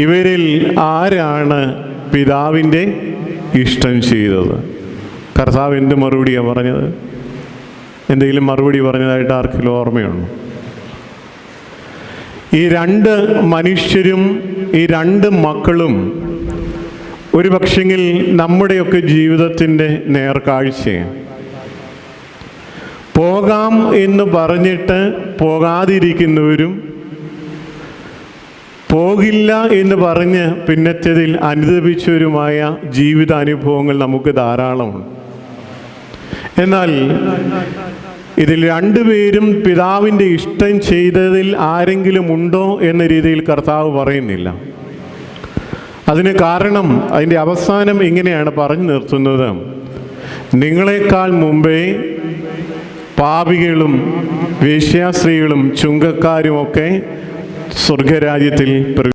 ഇവരിൽ ആരാണ് പിതാവിൻ്റെ ഇഷ്ടം ചെയ്തത്? കർത്താവ് എന്ത് മറുപടിയാണ് പറഞ്ഞത്? എന്തെങ്കിലും മറുപടി പറഞ്ഞതായിട്ട് ആർക്കെങ്കിലും ഓർമ്മയുണ്ടോ? ഈ രണ്ട് മനുഷ്യരും, ഈ രണ്ട് മക്കളും ഒരു പക്ഷെങ്കിൽ നമ്മുടെയൊക്കെ ജീവിതത്തിൻ്റെ നേർക്കാഴ്ചയാണ്. പോകാം എന്ന് പറഞ്ഞിട്ട് പോകാതിരിക്കുന്നവരും, പോകില്ല എന്ന് പറഞ്ഞ് പിന്നത്തേതിൽ അനുദപിച്ചവരുമായ ജീവിതാനുഭവങ്ങൾ നമുക്ക് ധാരാളമുണ്ട്. എന്നാൽ ഇതിൽ രണ്ടുപേരും പിതാവിൻ്റെ ഇഷ്ടം ചെയ്തതിൽ ആരെങ്കിലും ഉണ്ടോ എന്ന രീതിയിൽ കർത്താവ് പറയുന്നില്ല. അതിന് കാരണം അതിൻ്റെ അവസാനം ഇങ്ങനെയാണ് പറഞ്ഞു നിർത്തുന്നത്: നിങ്ങളെക്കാൾ മുമ്പേ പാപികളും വേശ്യാസ്ത്രീകളും ചുങ്കക്കാരുമൊക്കെ സ്വർഗരാജ്യത്തിൽ